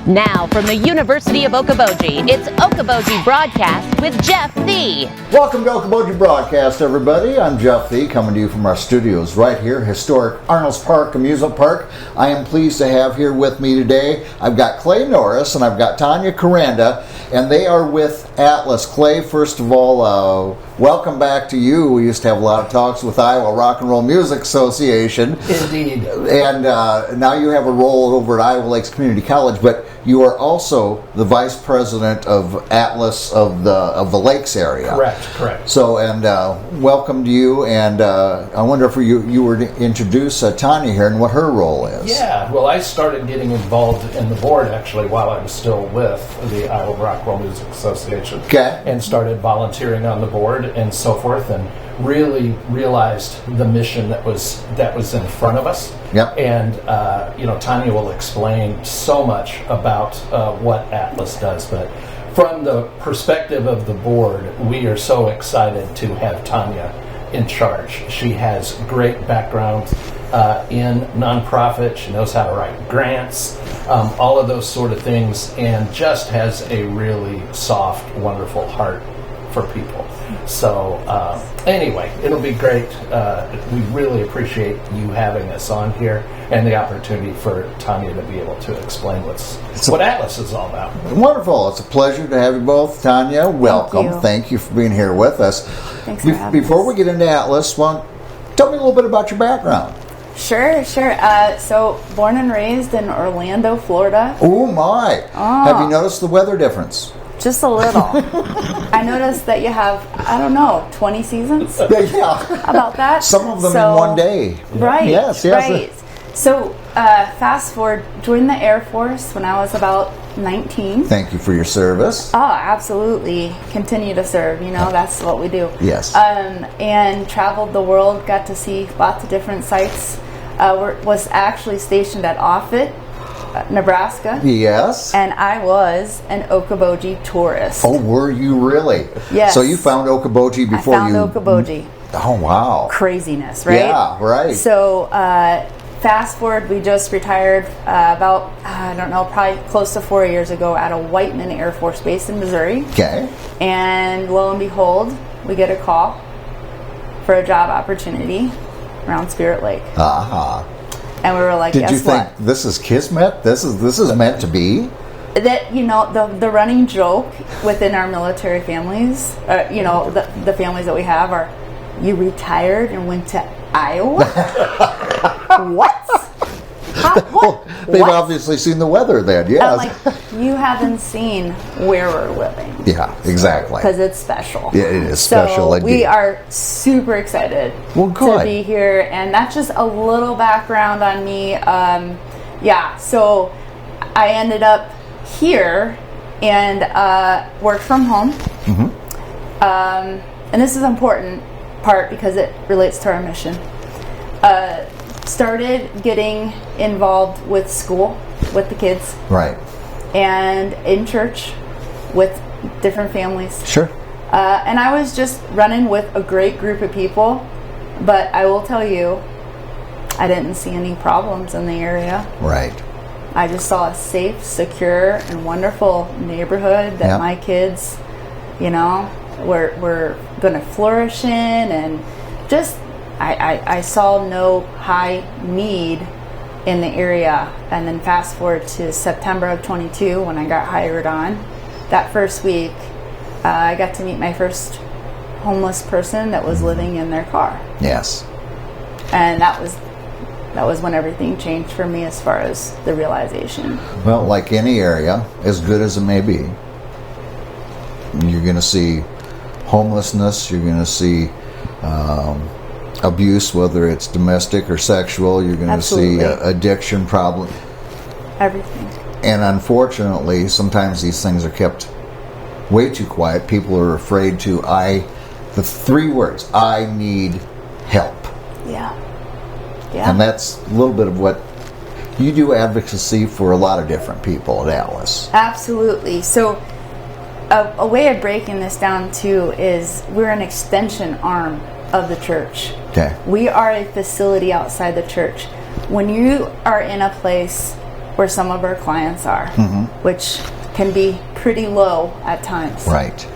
Now, from the University of Okoboji, it's Okoboji Broadcast with Jeff Thee. Welcome to Okoboji Broadcast, everybody. I'm Jeff Thee, coming to you from our studios right here, historic Arnold's Park Amusement Park. I am pleased to have here with me today, I've got Clay Norris and I've got Tonya Kuranda, and they are with Atlas. Clay, first of all, welcome back to you. We used to have a lot of talks with Iowa Rock and Roll Music Association. Indeed. And now you have a role over at Iowa Lakes Community College, but you are also the vice president of Atlas of the Lakes area. Correct. So, and welcome to you. And I wonder if you were to introduce Tonya here and what her role is. Yeah, well, I started getting involved in the board actually while I was still with the Iowa Rock and Roll Music Association. Okay. And started volunteering on the board and so forth, and really realized the mission that was in front of us. Yep. And Tonya will explain so much about what Atlas does, but from the perspective of the board, we are so excited to have Tonya in charge. She has great background in nonprofit. She knows how to write grants, all of those sort of things, and just has a really soft, wonderful heart for people. So anyway, it'll be great. We really appreciate you having us on here and the opportunity for Tonya to be able to explain what Atlas is all about. Wonderful. It's a pleasure to have you both. Tonya, welcome. Thank you for being here with us. Thanks for having Before us. we get into Atlas, tell me a little bit about your background. Sure. So, born and raised in Orlando, Florida. Oh my! Have you noticed the weather difference? Just a little. I noticed that you have, 20 seasons? Yeah. About that? Some of them in one day. Right. Yes. Right. So, fast forward, joined the Air Force when I was about 19. Thank you for your service. Oh, absolutely. Continue to serve. That's what we do. Yes. And traveled the world, got to see lots of different sites. Was actually stationed at Offutt, Nebraska. Yes. And I was an Okoboji tourist. Oh, were you really? Yes. So you found Okoboji before I found Okoboji. Oh, wow. Craziness, right? Yeah, right. So, fast forward, we just retired about, probably close to 4 years ago at a Whiteman Air Force Base in Missouri. Okay. And lo and behold, we get a call for a job opportunity around Spirit Lake. Uh-huh. And we were like, Did you guess what? think this is kismet? This is meant to be? That, the running joke within our military families, the families that we have are, you retired and went to Iowa? What? Well, they've obviously seen the weather then, yes. I'm like, you haven't seen where we're living. Yeah, exactly. Because it's special. Yeah, it is special. So indeed. we are super excited to be here. And that's just a little background on me. So I ended up here and worked from home. Mm-hmm. And this is an important part because it relates to our mission. Started getting involved with school, with the kids. Right. And in church with different families. Sure. And I was just running with a great group of people, but I will tell you, I didn't see any problems in the area. Right. I just saw a safe, secure, and wonderful neighborhood that my kids, were going to flourish in, and just I saw no high need in the area. And then fast forward to September of 22 when I got hired on. That first week, I got to meet my first homeless person that was living in their car. Yes. And that was when everything changed for me as far as the realization. Well, like any area, as good as it may be, you're going to see homelessness, you're going to see abuse, whether it's domestic or sexual, you're going to see addiction problem. Everything. And unfortunately, sometimes these things are kept way too quiet. People are afraid to, the three words, I need help. Yeah. And that's a little bit of what you do, advocacy for a lot of different people at Atlas. Absolutely. So a way of breaking this down too is we're an extension arm of the church. Okay. We are a facility outside the church. When you are in a place where some of our clients are, which can be pretty low at times. Right.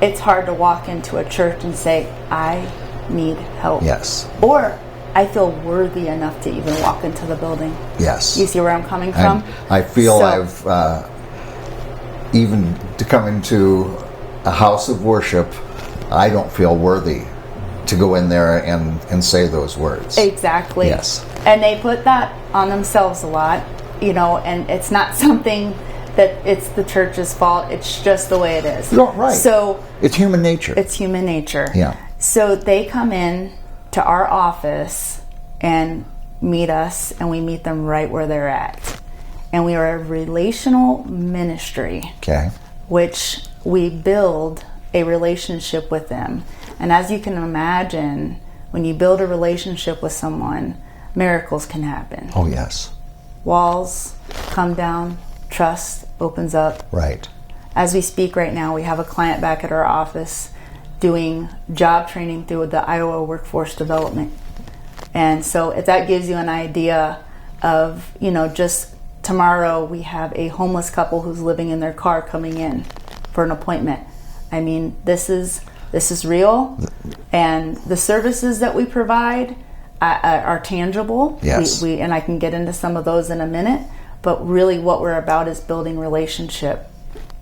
It's hard to walk into a church and say, I need help. Yes. Or I feel worthy enough to even walk into the building. Yes. You see where I'm coming from? I feel I've even to come into a house of worship, I don't feel worthy to go in there and say those words. Exactly. Yes. And they put that on themselves a lot, and it's not something that it's the church's fault. It's just the way it is. You're right. So it's human nature. It's human nature. Yeah. So they come in to our office and meet us, and we meet them right where they're at. And we are a relational ministry, Okay. which we build a relationship with them. And as you can imagine, when you build a relationship with someone, miracles can happen. Oh, yes. Walls come down, trust opens up. Right. As we speak right now, we have a client back at our office doing job training through the Iowa Workforce Development. And so if that gives you an idea of, just tomorrow we have a homeless couple who's living in their car coming in for an appointment. I mean, this is real, and the services that we provide are tangible. Yes. And I can get into some of those in a minute, but really what we're about is building relationship,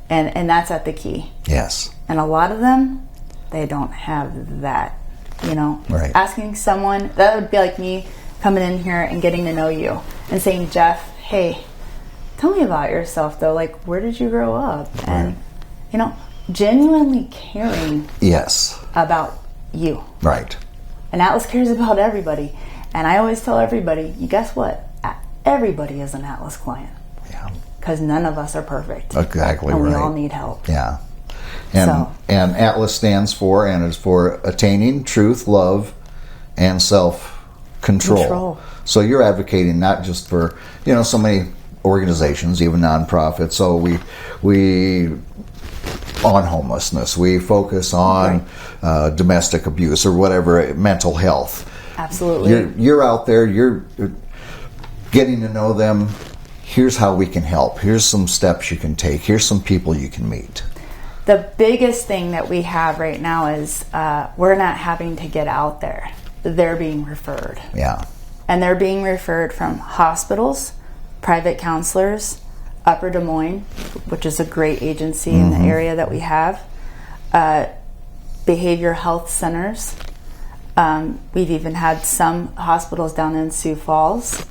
and that's at the key. Yes. And a lot of them, they don't have that, Right. Asking someone, that would be like me coming in here and getting to know you and saying, Jeff, hey, tell me about yourself though, like where did you grow up? And genuinely caring Yes. about you. Right. And Atlas cares about everybody. And I always tell everybody, you guess what? Everybody is an Atlas client. Yeah. Because none of us are perfect. Exactly and right. we all need help. Yeah. And Atlas stands for, and is for attaining truth, love, and self-control. So you're advocating not just for, so many organizations, even nonprofits. So we on homelessness, we focus on domestic abuse or whatever, mental health. Absolutely. You're out there, you're getting to know them. Here's how we can help. Here's some steps you can take. Here's some people you can meet. The biggest thing that we have right now is we're not having to get out there. They're being referred. Yeah. And they're being referred from hospitals, private counselors, Upper Des Moines, which is a great agency in the area that we have, behavioral health centers. We've even had some hospitals down in Sioux Falls.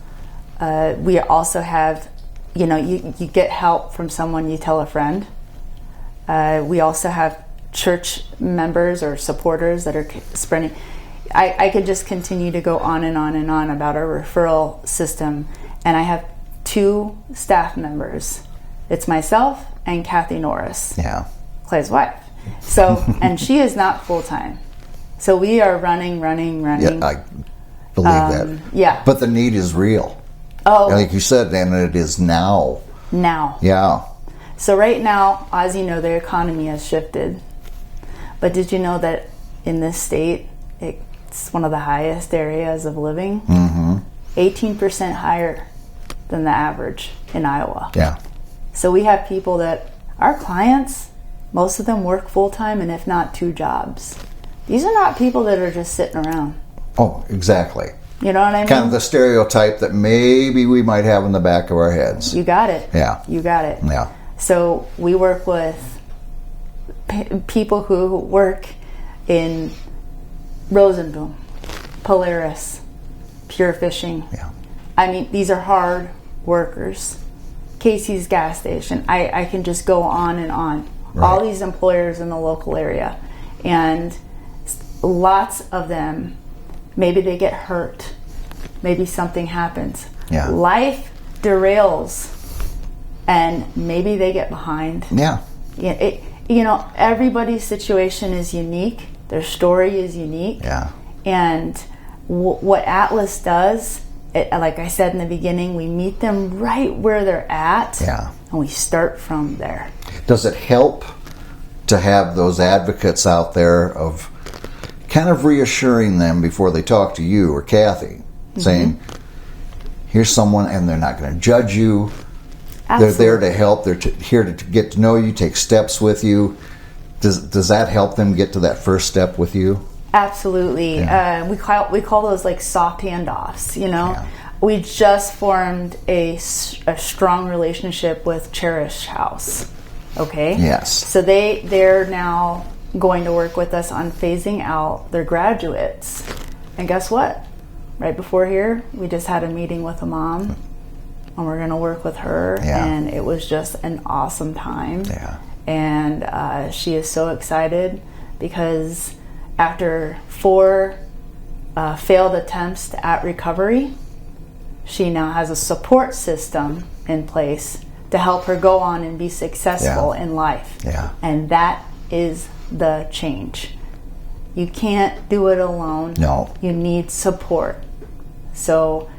We also have, you get help from someone, you tell a friend. We also have church members or supporters that are spreading. I could just continue to go on and on and on about our referral system. And I have 2 staff members. It's myself and Kathy Norris, Yeah. Clay's wife. So, and she is not full-time. So we are running. Yeah, I believe that. Yeah. But the need is real. Oh, Like you said, and it is now. now. Yeah. So right now, as you know, the economy has shifted. But did you know that in this state, it's one of the highest areas of living? 18% higher than the average in Iowa. Yeah. So we have people that, our clients, most of them work full-time and if not 2 jobs. These are not people that are just sitting around. Oh, exactly. You know what I mean? Kind of the stereotype that maybe we might have in the back of our heads. You got it. Yeah. You got it. Yeah. So we work with people who work in Rosenboom, Polaris, Pure Fishing. Yeah. I mean, these are hard workers. Casey's gas station. I can just go on and on. Right. All these employers in the local area. And lots of them, maybe they get hurt. Maybe something happens. Yeah. Life derails. And maybe they get behind. Yeah. Everybody's situation is unique. Their story is unique. Yeah. And what Atlas does, like I said in the beginning, we meet them right where they're at. Yeah. And we start from there. Does it help to have those advocates out there of kind of reassuring them before they talk to you or Kathy, saying, here's someone, and they're not going to judge you. They're there to help. They're here to get to know you, take steps with you. Does that help them get to that first step with you? Absolutely. Yeah. We call those like soft handoffs. Yeah. We just formed a strong relationship with Cherish House. Okay. Yes. So they're now going to work with us on phasing out their graduates. And guess what? Right before here, we just had a meeting with a mom, and we're going to work with her. Yeah. And it was just an awesome time. Yeah. And she is so excited because after 4 failed attempts at recovery, she now has a support system in place to help her go on and be successful in life. Yeah. And that is the change. You can't do it alone. No. You need support. So,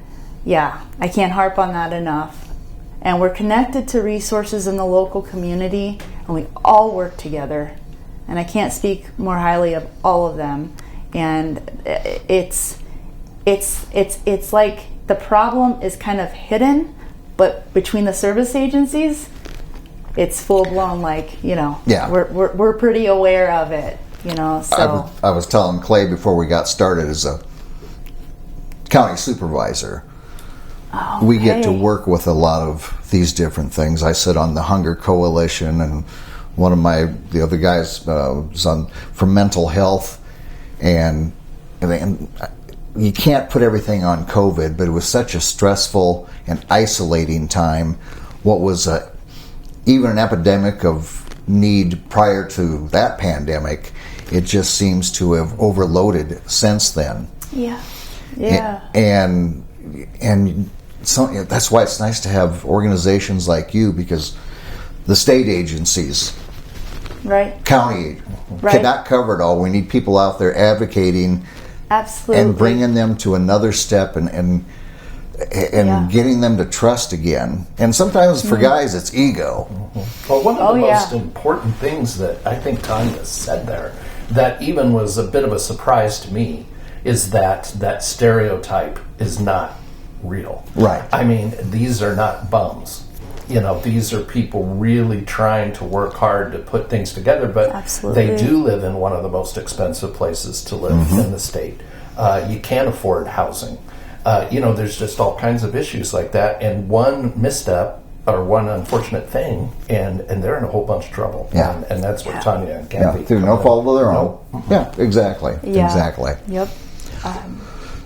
yeah, I can't harp on that enough. And we're connected to resources in the local community, and we all work together. And I can't speak more highly of all of them. And it's like the problem is kind of hidden, but between the service agencies, it's full blown. Like, we're pretty aware of it. So I was telling Clay before we got started, as a county supervisor, we get to work with a lot of these different things. I sit on the Hunger Coalition, and one of the other guys was on for mental health, and you can't put everything on COVID, but it was such a stressful and isolating time. What was even an epidemic of need prior to that pandemic, it just seems to have overloaded since then. Yeah. And so that's why it's nice to have organizations like you, because the state agencies, county, cannot cover it all. We need people out there advocating, absolutely, and bringing them to another step, and getting them to trust again. And sometimes for guys, it's ego. Well, one of the most important things that I think Tonya said there, that even was a bit of a surprise to me, is that stereotype is not real. Right. I mean, these are not bums. These are people really trying to work hard to put things together, but absolutely, they do live in one of the most expensive places to live in the state. You can't afford housing. There's just all kinds of issues like that, and one misstep or one unfortunate thing, and they're in a whole bunch of trouble. Yeah. And that's where Tonya and Kathy through no fault of their own. Nope. Yeah, exactly. Yeah. Exactly. Yep.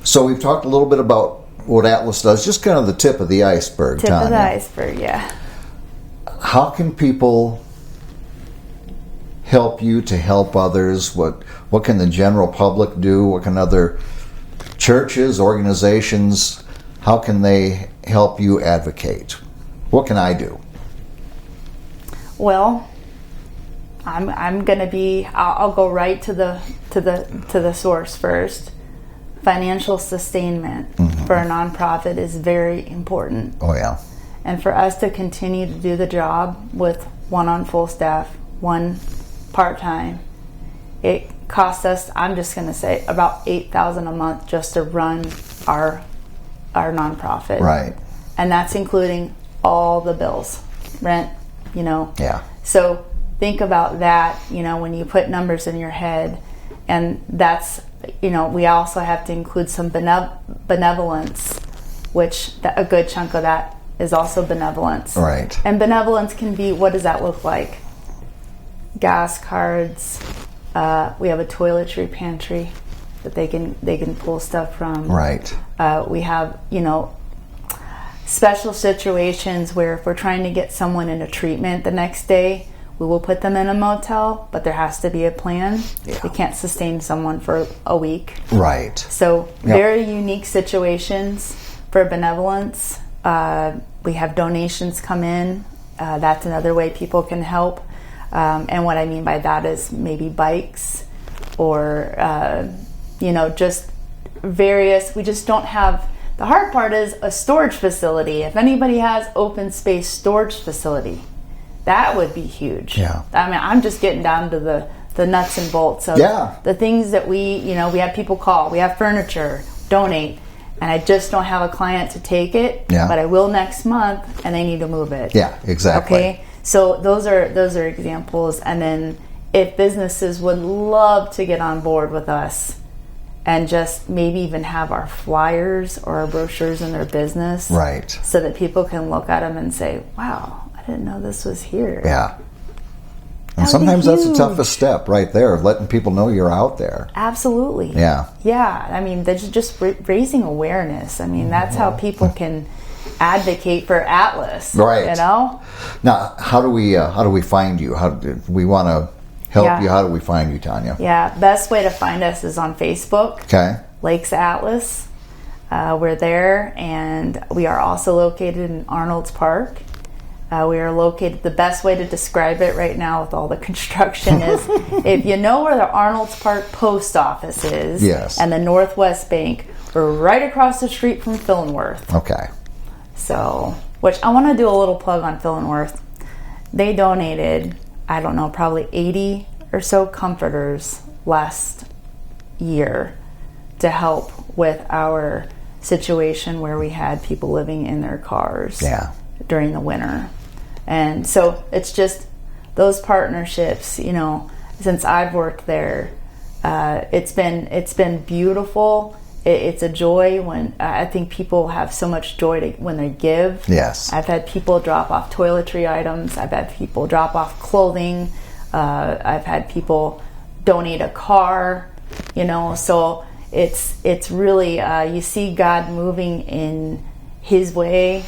So we've talked a little bit about what Atlas does, just kind of the tip of the iceberg, Tip Tonya. of the iceberg, yeah. How can people help you to help others? What can the general public do? What can other churches, organizations, how can they help you advocate? What can I do? Well, I'm going to be. I'll go right to the source first. Financial sustainment for a nonprofit is very important. Oh yeah. And for us to continue to do the job with 1 on full staff, 1 part-time, it costs us, I'm just going to say, about $8,000 a month just to run our nonprofit. Right. And that's including all the bills, rent, Yeah. So think about that, when you put numbers in your head. And that's, we also have to include some benevolence, which a good chunk of that is also benevolence. Right. And benevolence can be, what does that look like? Gas cards. We have a toiletry pantry that they can pull stuff from. Right. We have, special situations where if we're trying to get someone into treatment the next day, we will put them in a motel, but there has to be a plan. Yeah. We can't sustain someone for a week. Right. So very unique situations for benevolence. We have donations come in. That's another way people can help. And what I mean by that is maybe bikes or, just various. We just don't have. The hard part is a storage facility. If anybody has open space storage facility, that would be huge. Yeah. I mean, I'm just getting down to the nuts and bolts of the things that we have people call. We have furniture, donate. and I just don't have a client to take it, but I will next month, and they need to move it. Yeah, exactly. Okay, so those are examples. And then if businesses would love to get on board with us and just maybe even have our flyers or our brochures in their business, right, so that people can look at them and say, wow, I didn't know this was here. Yeah. And sometimes that's the toughest step right there, letting people know you're out there. Absolutely. Yeah. Yeah. I mean, there's just raising awareness. I mean, that's how people can advocate for Atlas. Right. You know? Now, how do we find you? How do we want to help you? How do we find you, Tonya? Yeah. Best way to find us is on Facebook. Okay. Lakes Atlas. We're there, and we are also located in Arnold's Park. We are located, the best way to describe it right now with all the construction is, if you know where the Arnold's Park post office is, and the Northwest Bank, we're right across the street from Fillenworth. Okay. So, which I want to do a little plug on Fillenworth. They donated, I don't know, probably 80 or so comforters last year to help with our situation where we had people living in their cars during the winter. And so it's just those partnerships, you know, since I've worked there, it's been beautiful. It's a joy when I think people have so much joy when they give. Yes. I've had people drop off toiletry items. I've had people drop off clothing. I've had people donate a car, you know, so it's really, you see God moving in His way,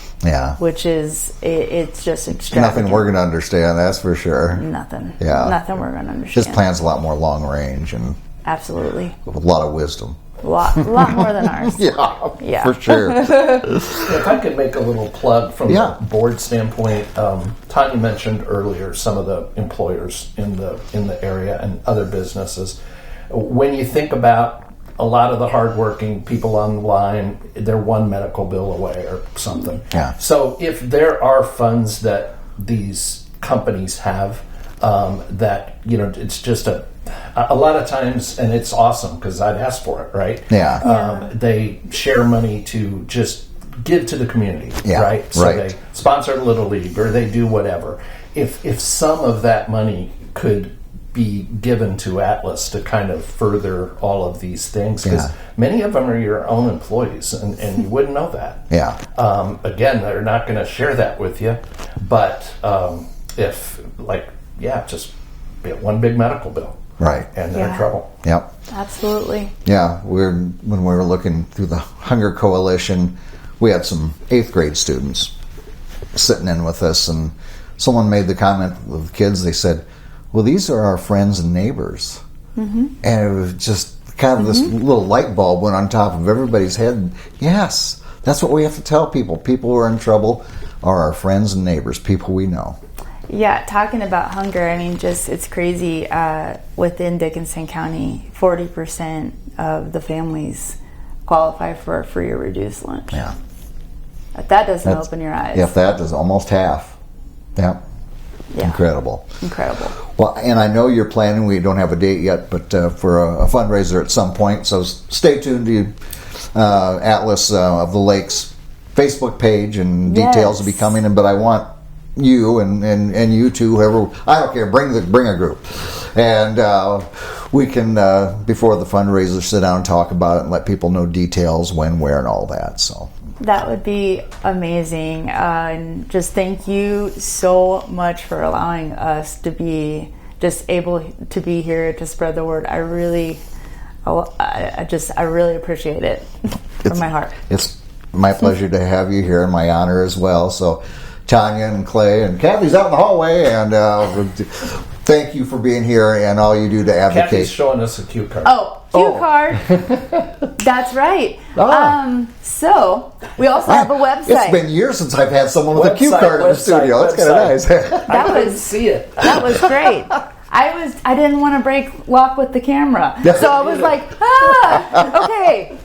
which is it's just extravagant. Nothing we're going to understand, that's for sure. Nothing. Yeah. Nothing we're going to understand. His plan's a lot more long range and absolutely with a lot of wisdom. A lot more than ours. Yeah, for sure. If I could make a little plug from the board standpoint, Tonya mentioned earlier some of the employers in the area and other businesses. When you think about a lot of the hardworking people on the line, they're one medical bill away or something. Yeah. So if there are funds that these companies have, that, you know, it's just a lot of times, and it's awesome because I'd ask for it, right? They share money to just give to the community, right? So they sponsor Little League or they do whatever. If some of that money could be given to Atlas to kind of further all of these things, because many of them are your own employees, and you wouldn't know that. Again, they're not going to share that with you, but if, like, just one big medical bill, right, and they're in trouble. Absolutely. When we were looking through the Hunger Coalition, we had some 8th grade students sitting in with us, and someone made the comment with the kids, they said, well, these are our friends and neighbors. And it was just kind of this little light bulb went on top of everybody's head. Yes, that's what we have to tell people. People who are in trouble are our friends and neighbors, people we know. Yeah, talking about hunger, I mean, just it's crazy. Within Dickinson County, 40% of the families qualify for a free or reduced lunch. If that doesn't open your eyes. If that does, almost half. Incredible. Well, and I know you're planning, we don't have a date yet, but for a fundraiser at some point, so stay tuned to Atlas of the Lakes Facebook page, and details will be coming in, but I want you and you two, whoever, I don't care, bring a group, and we can before the fundraiser sit down and talk about it and let people know details, when, where, and all that. So that would be amazing, and just thank you so much for allowing us to be just able to be here to spread the word. I really appreciate it from my heart. It's my pleasure to have you here, and my honor as well. So Tonya and Clay and Kathy's out in the hallway, and thank you for being here and all you do to advocate. Kathy's showing us a cue card. Cue card. That's right. So we also have a website. It's been years since I've had someone with a cue card in the studio. That's kind of nice. I couldn't see it. That was great. I didn't want to break lock with the camera, so I was like, okay.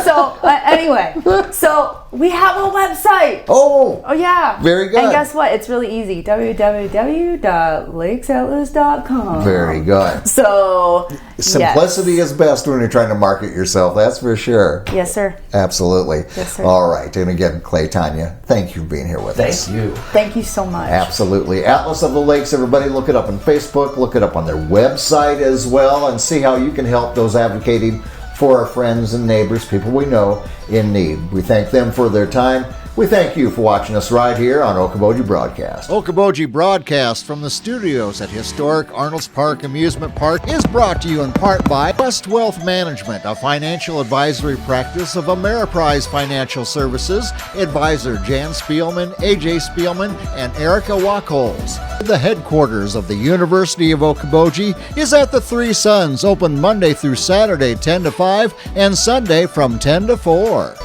So But anyway, so we have a website. Oh, Yeah. Very good. And guess what? It's really easy. www.lakesatlas.com. very good. So, Simplicity is best when you're trying to market yourself, that's for sure. Yes, sir. Absolutely. Yes, sir. All right. And again, Clay, Tonya, thank you for being here with us. Thank you. Thank you so much. Absolutely. Atlas of the Lakes, everybody, look it up on Facebook, look it up on their website as well, and see how you can help those advocating for our friends and neighbors, people we know in need. We thank them for their time. We thank you for watching us right here on Okoboji Broadcast. Okoboji Broadcast from the studios at historic Arnold's Park Amusement Park is brought to you in part by West Wealth Management, a financial advisory practice of Ameriprise Financial Services. Advisor Jan Spielman, AJ Spielman, and Erica Wachholz. The headquarters of the University of Okoboji is at the Three Sons, open Monday through Saturday 10 to 5 and Sunday from 10 to 4.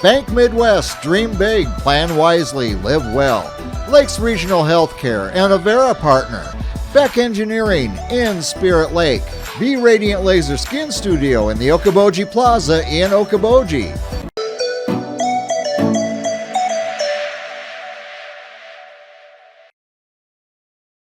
Bank Midwest, dream big, plan wisely, live well. Lakes Regional Healthcare and Avera Partner. Beck Engineering in Spirit Lake. Be Radiant Laser Skin Studio in the Okoboji Plaza in Okoboji.